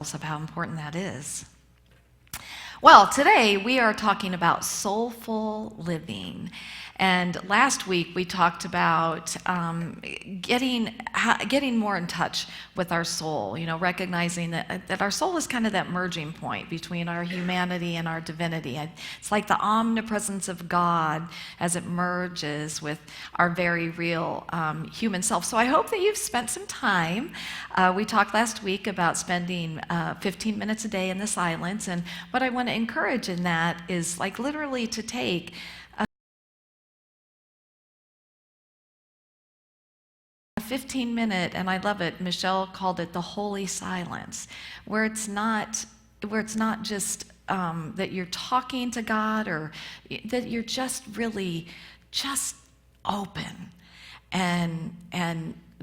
of how important that is. Well, today we are talking about soulful living. And last week we talked about getting more in touch with our soul, recognizing that our soul is kind of that merging point between our humanity and our divinity. It's like the omnipresence of God as it merges with our very real human self. So I hope that you've spent some time. We talked last week about spending 15 minutes a day in the silence, and what I want to encourage in that is like literally to take a 15-minute, and I love it, Michelle called it the holy silence, where it's not just that you're talking to God, or that you're just really just open and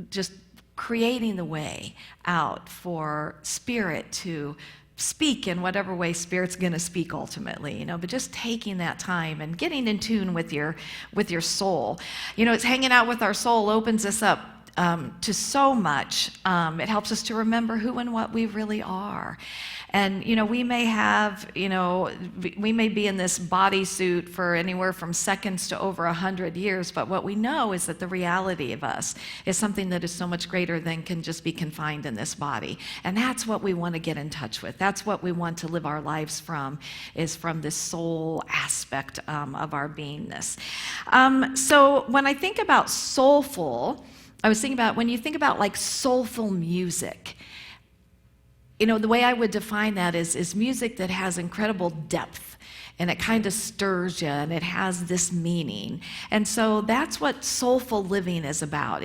just creating the way out for Spirit to speak in whatever way Spirit's going to speak ultimately, but just taking that time and getting in tune with your soul. It's hanging out with our soul opens us up to so much. It helps us to remember who and what we really are. And, we may be in this bodysuit for anywhere from seconds to over 100 years, but what we know is that the reality of us is something that is so much greater than can just be confined in this body. And that's what we want to get in touch with. That's what we want to live our lives from, is from this soul aspect of our beingness. So when I think about soulful, I was thinking about when you think about like soulful music, the way I would define that is music that has incredible depth, and it kind of stirs you, and it has this meaning. And so that's what soulful living is about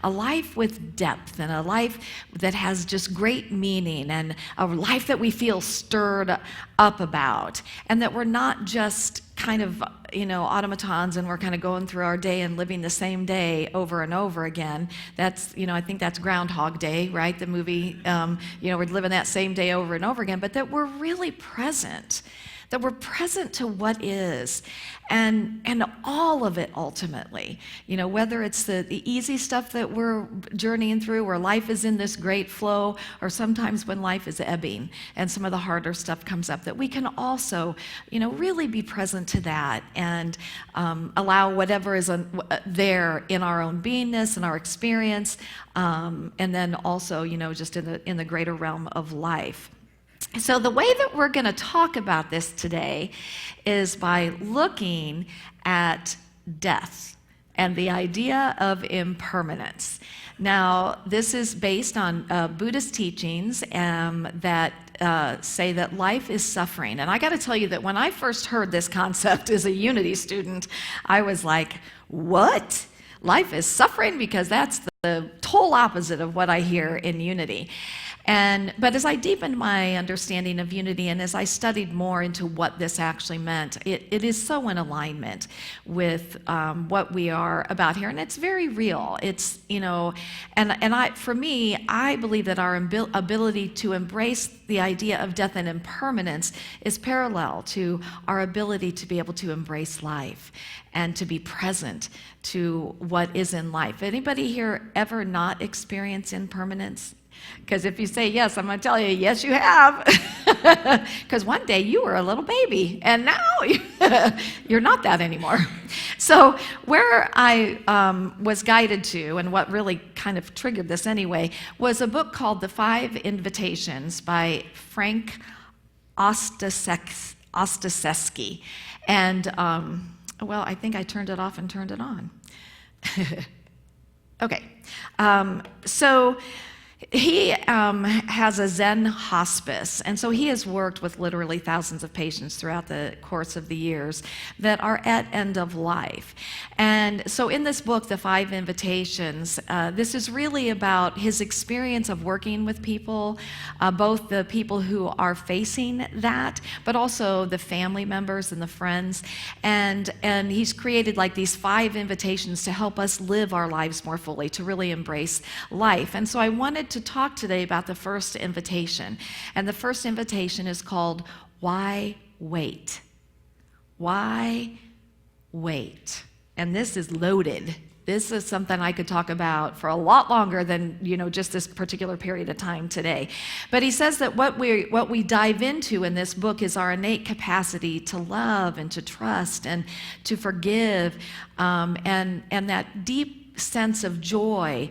a life with depth, and a life that has just great meaning, and a life that we feel stirred up about, and that we're not just kind of automatons, and we're kind of going through our day and living the same day over and over again. That's, I think that's Groundhog Day, right? The movie, we're living that same day over and over again, but that we're really present, that we're present to what is, and all of it ultimately, whether it's the easy stuff that we're journeying through, where life is in this great flow, or sometimes when life is ebbing and some of the harder stuff comes up, that we can also, really be present to that, and allow whatever is there in our own beingness and our experience, and then also, just in the greater realm of life. So the way that we're going to talk about this today is by looking at death and the idea of impermanence. Now, this is based on Buddhist teachings that say that life is suffering. And I got to tell you that when I first heard this concept as a Unity student, I was like, what? Life is suffering? Because that's the total opposite of what I hear in Unity. But as I deepened my understanding of Unity, and as I studied more into what this actually meant, it is so in alignment with what we are about here, and it's very real. It's, for me, I believe that our ability to embrace the idea of death and impermanence is parallel to our ability to be able to embrace life and to be present to what is in life. Anybody here ever not experience impermanence? Because if you say yes, I'm going to tell you, yes, you have. Because one day you were a little baby, and now you're not that anymore. So where I was guided to, and what really kind of triggered this anyway, was a book called The 5 Invitations by Frank Ostaseski. And, I think I turned it off and turned it on. Okay. So he has a Zen hospice, and so he has worked with literally thousands of patients throughout the course of the years that are at end of life. And so in this book, The 5 Invitations, this is really about his experience of working with people, both the people who are facing that, but also the family members and the friends. And he's created like these 5 invitations to help us live our lives more fully, to really embrace life. And so I wanted to talk today about the first invitation. And the first invitation is called, Why Wait? Why wait? And this is loaded. this is something I could talk about for a lot longer than, just this particular period of time today. But he says that what we dive into in this book is our innate capacity to love and to trust and to forgive, and that deep sense of joy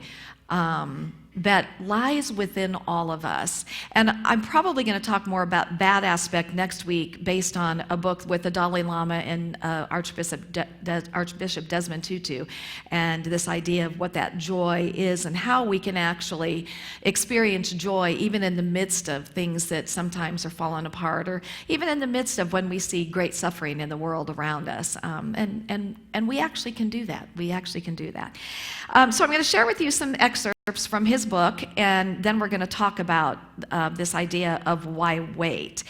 that lies within all of us. And I'm probably going to talk more about that aspect next week based on a book with the Dalai Lama and Archbishop Desmond Tutu, and this idea of what that joy is and how we can actually experience joy even in the midst of things that sometimes are falling apart, or even in the midst of when we see great suffering in the world around us. And we actually can do that. We actually can do that. So I'm going to share with you some excerpts from his book, and then we're going to talk about this idea of why wait.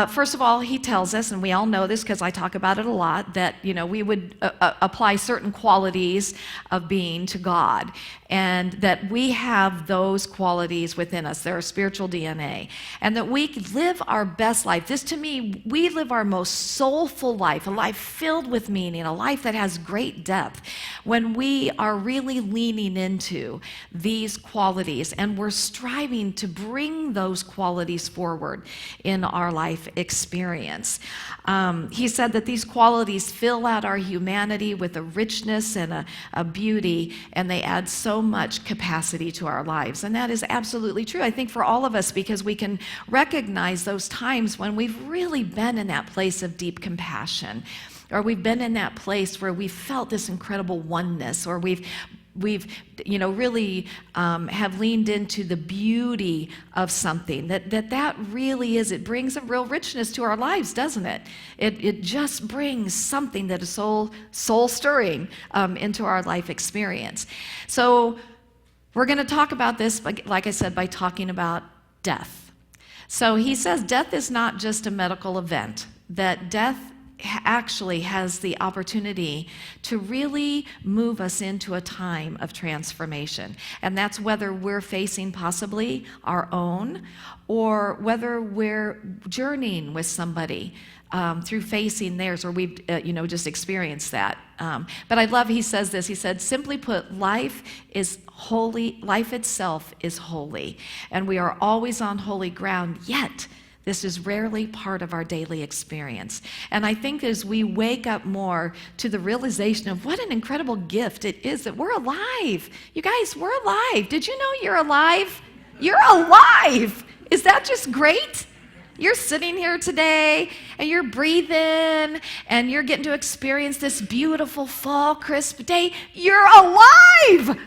First of all, he tells us, and we all know this because I talk about it a lot, that we would apply certain qualities of being to God, and that we have those qualities within us. They're our spiritual DNA, and that we live our best life. This, to me, we live our most soulful life, a life filled with meaning, a life that has great depth, when we are really leaning into these qualities, and we're striving to bring those qualities forward in our life experience. He said that these qualities fill out our humanity with a richness and a beauty, and they add so much capacity to our lives. And that is absolutely true, I think, for all of us, because we can recognize those times when we've really been in that place of deep compassion, or we've been in that place where we've felt this incredible oneness, or we've really have leaned into the beauty of something, that really is, it brings a real richness to our lives, doesn't it? It just brings something that is soul stirring into our life experience. So we're going to talk about this, like I said, by talking about death. So he says death is not just a medical event, that death actually has the opportunity to really move us into a time of transformation. And that's whether we're facing possibly our own, or whether we're journeying with somebody through facing theirs, or we've just experienced that. But I love, he says this, he said, simply put, life is holy, life itself is holy, and we are always on holy ground, yet this is rarely part of our daily experience. And I think as we wake up more to the realization of what an incredible gift it is that we're alive. You guys, we're alive. Did you know you're alive? You're alive. Is that just great? You're sitting here today and you're breathing and you're getting to experience this beautiful fall crisp day. You're alive.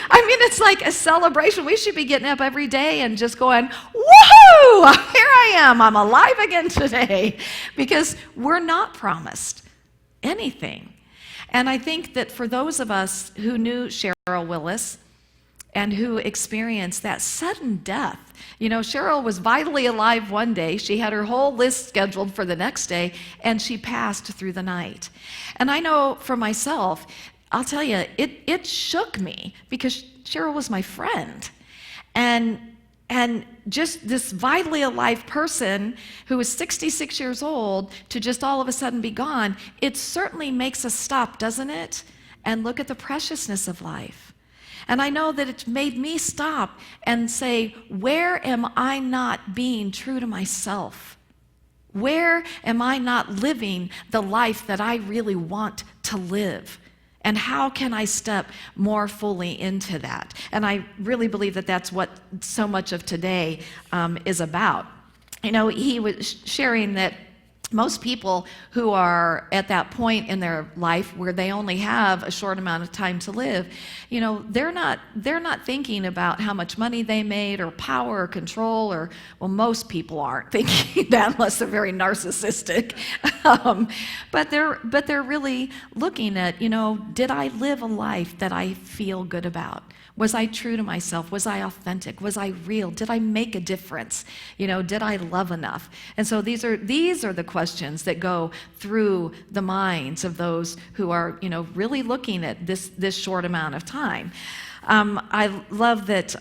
I mean, it's like a celebration. We should be getting up every day and just going, woohoo, here I am, I'm alive again today, because we're not promised anything. And I think that for those of us who knew Cheryl Willis and who experienced that sudden death, Cheryl was vitally alive one day, she had her whole list scheduled for the next day, and she passed through the night. And I know for myself, I'll tell you, it shook me, because Cheryl was my friend. And just this vitally alive person who was 66 years old to just all of a sudden be gone, it certainly makes us stop, doesn't it? And look at the preciousness of life. And I know that it made me stop and say, where am I not being true to myself? Where am I not living the life that I really want to live? And how can I step more fully into that? And I really believe that that's what so much of today is about. He was sharing that most people who are at that point in their life where they only have a short amount of time to live, they're not thinking about how much money they made, or power, or control, or, well, most people aren't thinking that unless they're very narcissistic. But they're really looking at, did I live a life that I feel good about? Was I true to myself? Was I authentic? Was I real? Did I make a difference? Did I love enough? And so these are the questions that go through the minds of those who are, really looking at this short amount of time. I love that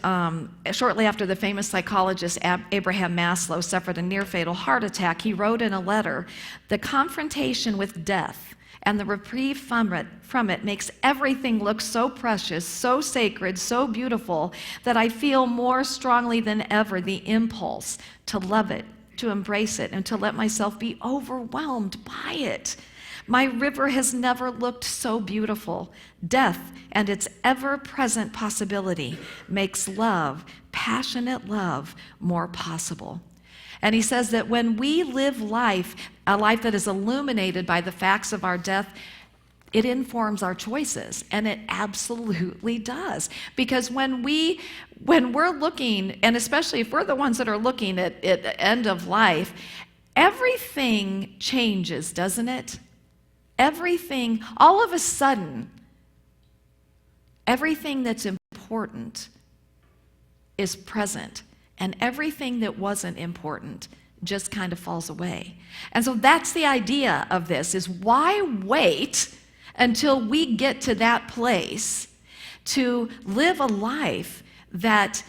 shortly after the famous psychologist Abraham Maslow suffered a near-fatal heart attack, he wrote in a letter, "The confrontation with death and the reprieve from it makes everything look so precious, so sacred, so beautiful, that I feel more strongly than ever the impulse to love it, to embrace it, and to let myself be overwhelmed by it. My river has never looked so beautiful. Death and its ever-present possibility makes love, passionate love, more possible. And he says that when we live life, a life that is illuminated by the facts of our death, it informs our choices, and it absolutely does. Because when we're looking, and especially if we're the ones that are looking at the end of life, everything changes, doesn't it? Everything, all of a sudden, everything that's important is present, and everything that wasn't important just kind of falls away. And so that's the idea of this, is why wait until we get to that place to live a life that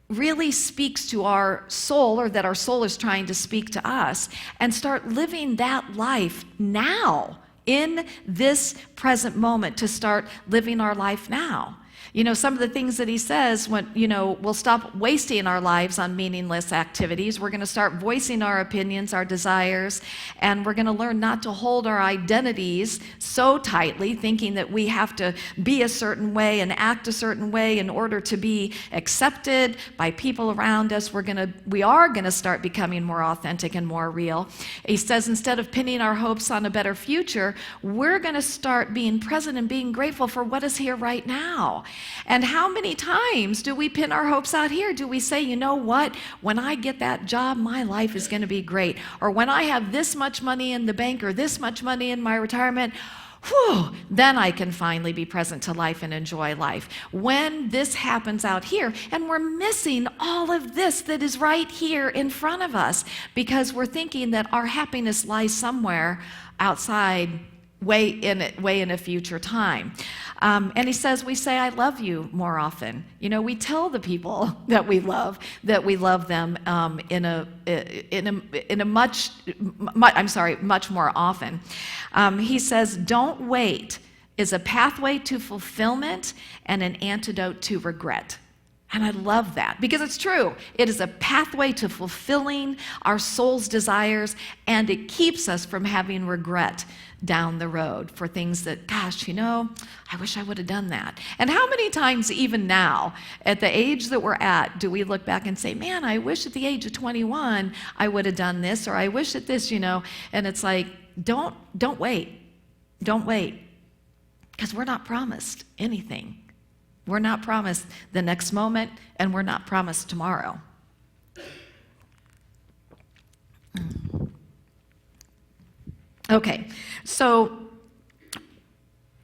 really speaks to our soul, or that our soul is trying to speak to us, and start living that life now, in this present moment, to start living our life now. You know, some of the things that he says, when, we'll stop wasting our lives on meaningless activities. We're going to start voicing our opinions, our desires, and we're going to learn not to hold our identities so tightly, thinking that we have to be a certain way and act a certain way in order to be accepted by people around us. We are going to start becoming more authentic and more real. He says, instead of pinning our hopes on a better future, we're going to start being present and being grateful for what is here right now. And how many times do we pin our hopes out here? Do we say, you know what, when I get that job, my life is going to be great. Or when I have this much money in the bank, or this much money in my retirement, then I can finally be present to life and enjoy life. When this happens out here, and we're missing all of this that is right here in front of us, because we're thinking that our happiness lies somewhere outside, way in a future time. And he says, we say, I love you more often. We tell the people that we love them much more often. He says, don't wait is a pathway to fulfillment and an antidote to regret. And I love that, because it's true. It is a pathway to fulfilling our soul's desires, and it keeps us from having regret down the road for things that, gosh, I wish I would have done that. And how many times, even now, at the age that we're at, do we look back and say, man, I wish at the age of 21 I would have done this, or I wish at this, and it's like, don't wait. Don't wait, because we're not promised anything. We're not promised the next moment, and we're not promised tomorrow. Okay, so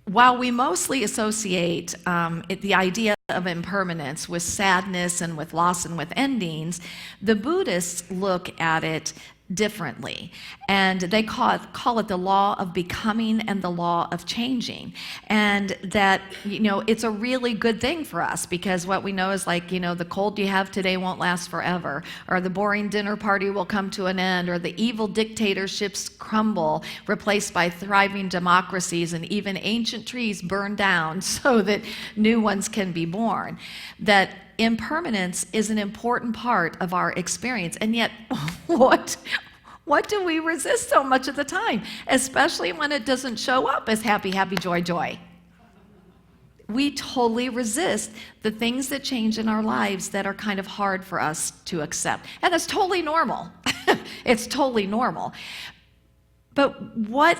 while we mostly associate the idea of impermanence with sadness and with loss and with endings, the Buddhists look at it differently, and they call it the law of becoming and the law of changing. And that it's a really good thing for us, because what we know is, like, the cold you have today won't last forever, or the boring dinner party will come to an end, or the evil dictatorships crumble, replaced by thriving democracies, and even ancient trees burn down so that new ones can be born. That impermanence is an important part of our experience, and yet what do we resist so much of the time, especially when it doesn't show up as happy, happy, joy, joy? We totally resist the things that change in our lives that are kind of hard for us to accept, and it's totally normal. It's totally normal. But what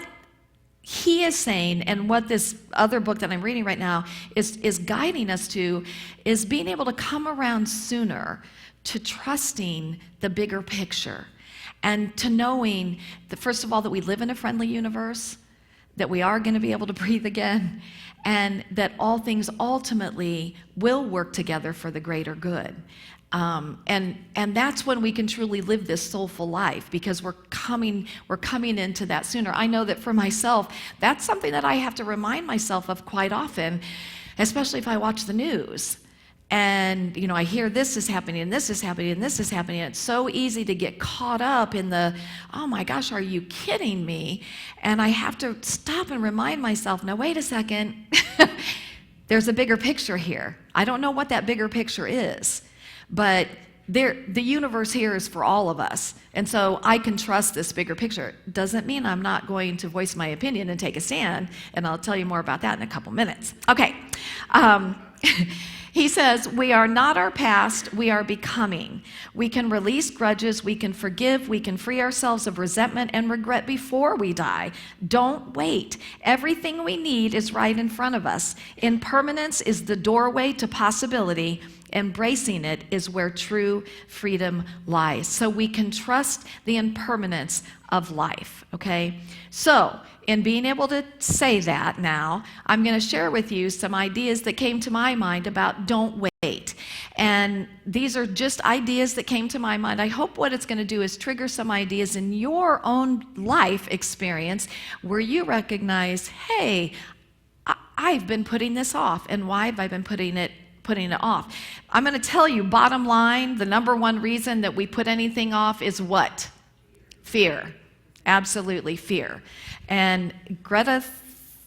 he is saying, and what this other book that I'm reading right now is guiding us to, is being able to come around sooner to trusting the bigger picture, and to knowing that, first of all, that we live in a friendly universe, that we are going to be able to breathe again, and that all things ultimately will work together for the greater good. And that's when we can truly live this soulful life, because we're coming into that sooner. I know that for myself, that's something that I have to remind myself of quite often, especially if I watch the news. And, I hear this is happening, and this is happening, and this is happening. It's so easy to get caught up in the, oh my gosh, are you kidding me? And I have to stop and remind myself, now wait a second, there's a bigger picture here. I don't know what that bigger picture is, but the universe here is for all of us. And so I can trust this bigger picture. Doesn't mean I'm not going to voice my opinion and take a stand, and I'll tell you more about that in a couple minutes. Okay. He says, we are not our past, we are becoming. We can release grudges, we can forgive, we can free ourselves of resentment and regret before we die. Don't wait. Everything we need is right in front of us. Impermanence is the doorway to possibility. Embracing it is where true freedom lies. So we can trust the impermanence of life, okay? So, in being able to say that now, I'm going to share with you some ideas that came to my mind about don't wait. And these are just ideas that came to my mind. I hope what it's going to do is trigger some ideas in your own life experience where you recognize, hey, I've been putting this off. And why have I been putting it off? I'm going to tell you, bottom line, the number one reason that we put anything off is what? Fear. Absolutely fear. And Greta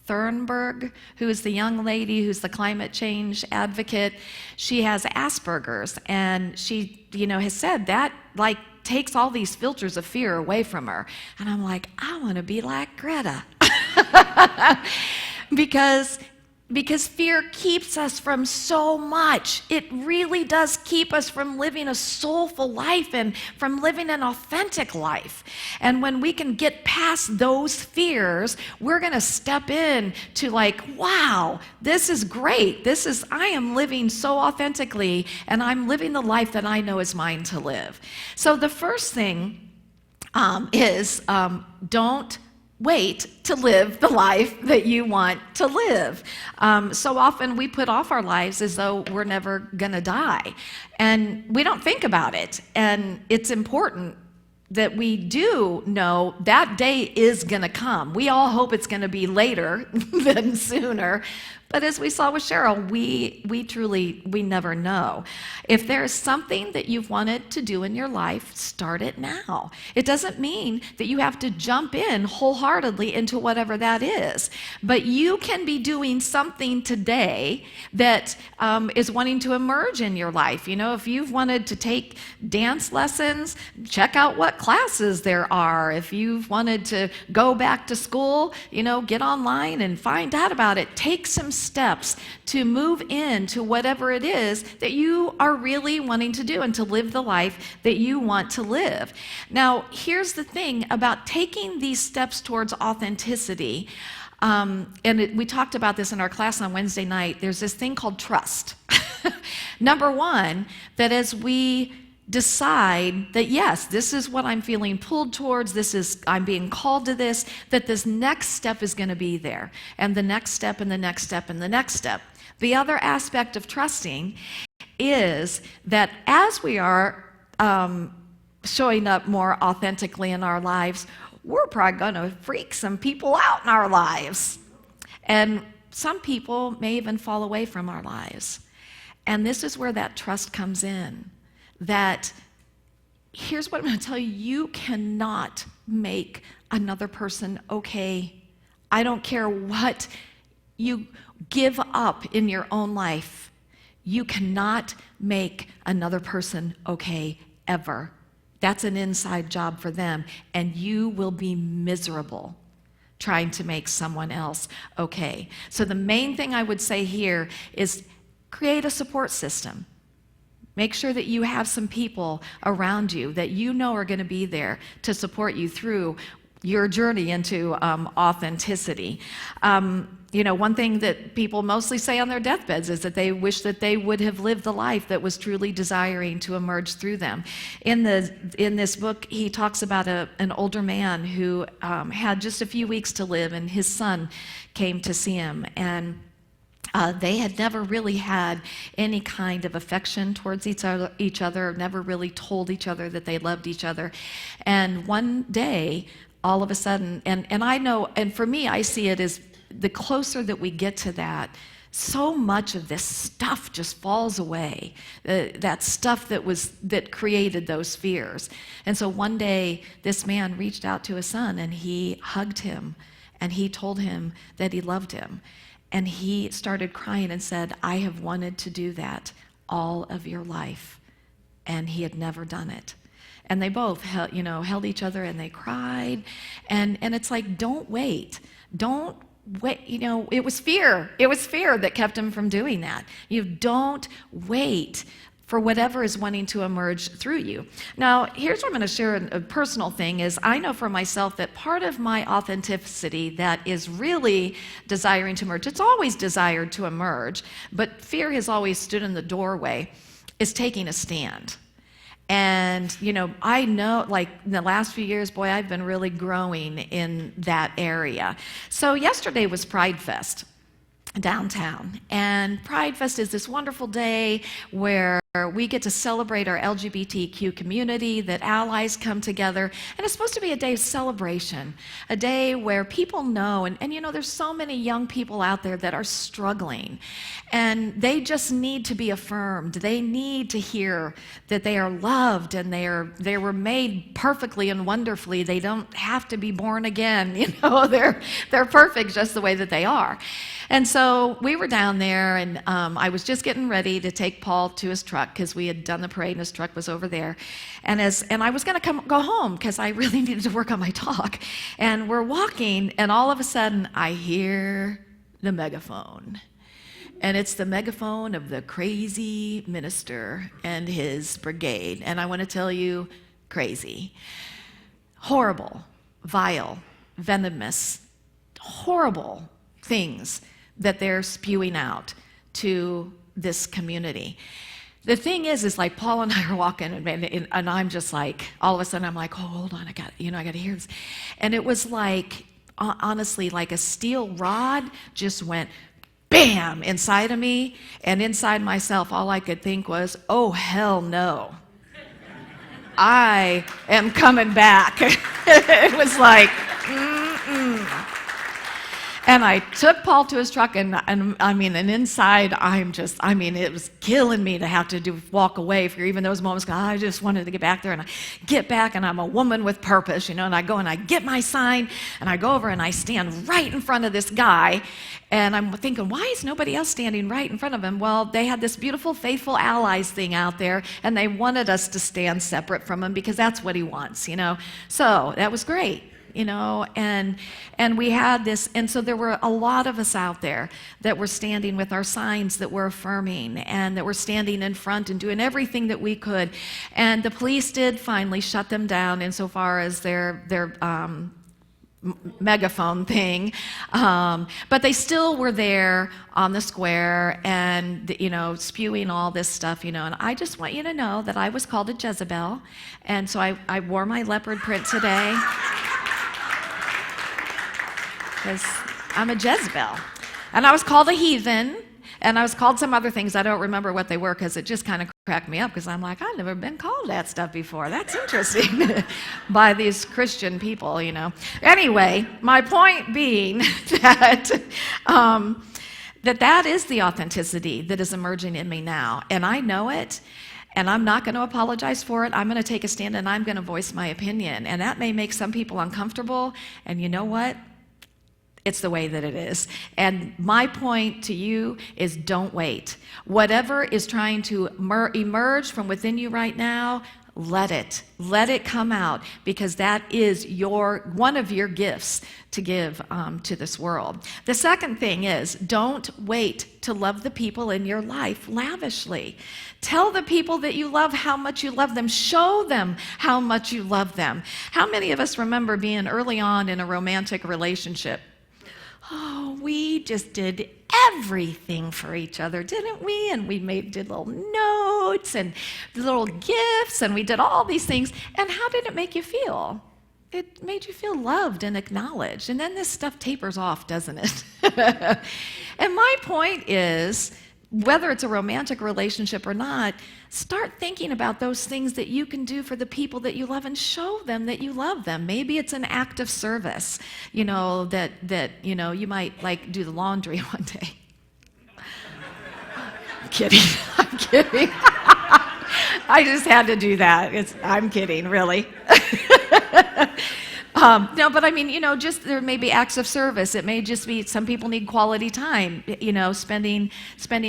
Thunberg, who is the young lady who's the climate change advocate, she has Asperger's, and she, has said that takes all these filters of fear away from her. And I'm like, I want to be like Greta. Because fear keeps us from so much. It really does keep us from living a soulful life and from living an authentic life. And when we can get past those fears, we're going to step in to wow, this is great. I am living so authentically, and I'm living the life that I know is mine to live. So the first thing is don't wait to live the life that you want to live. So often we put off our lives as though we're never going to die. And we don't think about it. And it's important that we do know that day is going to come. We all hope it's going to be later than sooner. But as we saw with Cheryl, we never know. If there's something that you've wanted to do in your life, start it now. It doesn't mean that you have to jump in wholeheartedly into whatever that is. But you can be doing something today that is wanting to emerge in your life. If you've wanted to take dance lessons, check out what classes there are. If you've wanted to go back to school, get online and find out about it. Take some steps to move into whatever it is that you are really wanting to do and to live the life that you want to live. Now, here's the thing about taking these steps towards authenticity. We talked about this in our class on Wednesday night. There's this thing called trust. Number one, that as we decide that yes, this is what I'm feeling pulled towards, I'm being called to this, that this next step is going to be there, and the next step, and the next step, and the next step. The other aspect of trusting is that as we are showing up more authentically in our lives, we're probably going to freak some people out in our lives. And some people may even fall away from our lives. And this is where that trust comes in. That here's what I'm going to tell you, you cannot make another person okay. I don't care what you give up in your own life. You cannot make another person okay ever. That's an inside job for them, and you will be miserable trying to make someone else okay. So the main thing I would say here is create a support system. Make sure that you have some people around you that you know are going to be there to support you through your journey into authenticity. One thing that people mostly say on their deathbeds is that they wish that they would have lived the life that was truly desiring to emerge through them. In this book, he talks about an older man who had just a few weeks to live, and his son came to see him, and they had never really had any kind of affection towards each other, never really told each other that they loved each other. And one day, all of a sudden, and I know, and for me, I see it as the closer that we get to that, so much of this stuff just falls away, that stuff that created those fears. And so one day, this man reached out to his son, and he hugged him, and he told him that he loved him. And he started crying and said, I have wanted to do that all of your life. And he had never done it. And they both held each other, and they cried. And it's like, don't wait. Don't wait. It was fear. It was fear that kept him from doing that. You don't wait for whatever is wanting to emerge through you. Now, here's what I'm going to share. A personal thing is, I know for myself that part of my authenticity that is really desiring to emerge, it's always desired to emerge, but fear has always stood in the doorway, is taking a stand. And, I know, like, in the last few years, boy, I've been really growing in that area. So yesterday was Pride Fest downtown. And Pride Fest is this wonderful day where we get to celebrate our LGBTQ community, that allies come together, and it's supposed to be a day of celebration, a day where people know, and there's so many young people out there that are struggling, and they just need to be affirmed. They need to hear that they are loved, and they were made perfectly and wonderfully. They don't have to be born again. They're perfect just the way that they are. And so we were down there, and I was just getting ready to take Paul to his truck, because we had done the parade and his truck was over there. And I was going to go home because I really needed to work on my talk. And we're walking, and all of a sudden I hear the megaphone. And it's the megaphone of the crazy minister and his brigade. And I want to tell you, crazy. Horrible, vile, venomous, horrible things that they're spewing out to this community. The thing is like Paul and I are walking, and I'm just like, all of a sudden I'm like, oh, hold on, I got to hear this. And it was like, honestly, like a steel rod just went bam inside of me, and inside myself, all I could think was, oh, hell no. I am coming back. It was like, And I took Paul to his truck, and inside, it was killing me to have to walk away for even those moments. I just wanted to get back there, and I get back, and I'm a woman with purpose, and I go and I get my sign, and I go over and I stand right in front of this guy, and I'm thinking, why is nobody else standing right in front of him? Well, they had this beautiful Faithful Allies thing out there, and they wanted us to stand separate from him because that's what he wants, So that was great. And we had this, and so there were a lot of us out there that were standing with our signs that were affirming, and that were standing in front and doing everything that we could. And the police did finally shut them down insofar as their megaphone thing, but they still were there on the square and spewing all this stuff, and I just want you to know that I was called a Jezebel, and so I wore my leopard print today. Because I'm a Jezebel. And I was called a heathen, and I was called some other things. I don't remember what they were, because it just kind of cracked me up, because I'm like, I've never been called that stuff before. That's interesting. By these Christian people, Anyway, my point being that that is the authenticity that is emerging in me now. And I know it. And I'm not going to apologize for it. I'm going to take a stand, and I'm going to voice my opinion. And that may make some people uncomfortable. And you know what? It's the way that it is. And my point to you is, don't wait. Whatever is trying to emerge from within you right now, let it come out, because that is one of your gifts to give to this world. The second thing is, don't wait to love the people in your life lavishly. Tell the people that you love how much you love them. Show them how much you love them. How many of us remember being early on in a romantic relationship? Oh, we just did everything for each other, didn't we? And we did little notes and little gifts, and we did all these things. And how did it make you feel? It made you feel loved and acknowledged. And then this stuff tapers off, doesn't it? And my point is, whether it's a romantic relationship or not, start thinking about those things that you can do for the people that you love, and show them that you love them. Maybe it's an act of service, that you might like do the laundry one day. kidding. I'm kidding. I just had to do that. I'm kidding, really. No, but I mean, just there may be acts of service. It may just be some people need quality time, spending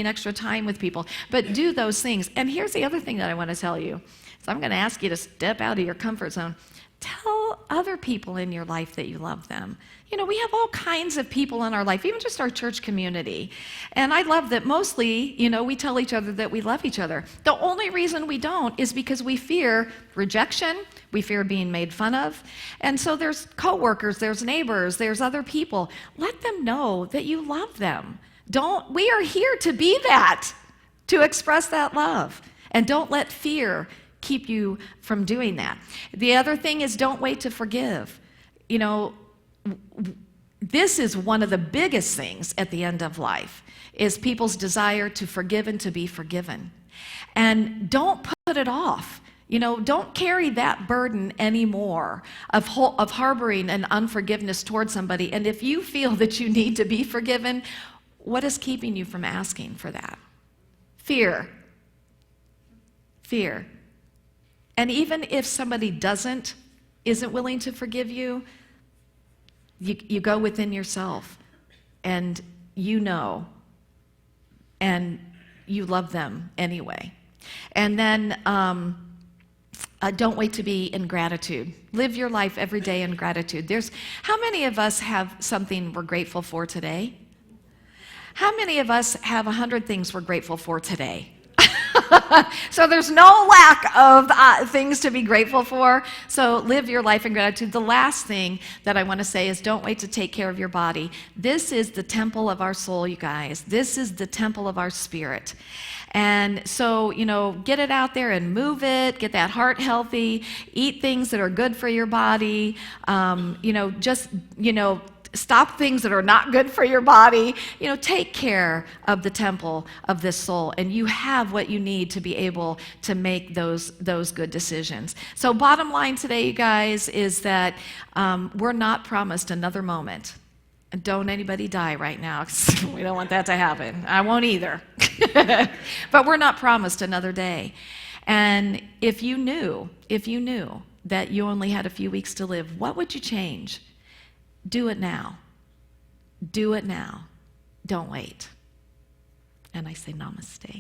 extra time with people. But do those things. And here's the other thing that I want to tell you. So I'm going to ask you to step out of your comfort zone. Tell other people in your life that you love them. We have all kinds of people in our life, even just our church community. And I love that mostly, we tell each other that we love each other. The only reason we don't is because we fear rejection, we fear being made fun of. And so there's coworkers, there's neighbors, there's other people. Let them know that you love them. We are here to be that, to express that love. And don't let fear keep you from doing that. The other thing is don't wait to forgive. This is one of the biggest things at the end of life, is people's desire to forgive and to be forgiven. And don't put it off. Don't carry that burden anymore of harboring an unforgiveness towards somebody. And if you feel that you need to be forgiven, what is keeping you from asking for that? Fear. Fear. And even if somebody isn't willing to forgive you, you go within yourself and and you love them anyway. And then don't wait to be in gratitude. Live your life every day in gratitude. How many of us have something we're grateful for today? How many of us have 100 things we're grateful for today? So there's no lack of things to be grateful for. So live your life in gratitude. The last thing that I want to say is don't wait to take care of your body. This is the temple of our soul, you guys. This is the temple of our spirit. And so, get it out there and move it, get that heart healthy, eat things that are good for your body, stop things that are not good for your body. Take care of the temple of this soul, and you have what you need to be able to make those good decisions. So bottom line today, you guys, is that we're not promised another moment. And don't anybody die right now, 'cause we don't want that to happen. I won't either. But we're not promised another day. And if you knew that you only had a few weeks to live, what would you change? Do it now. Do it now. Don't wait. And I say namaste.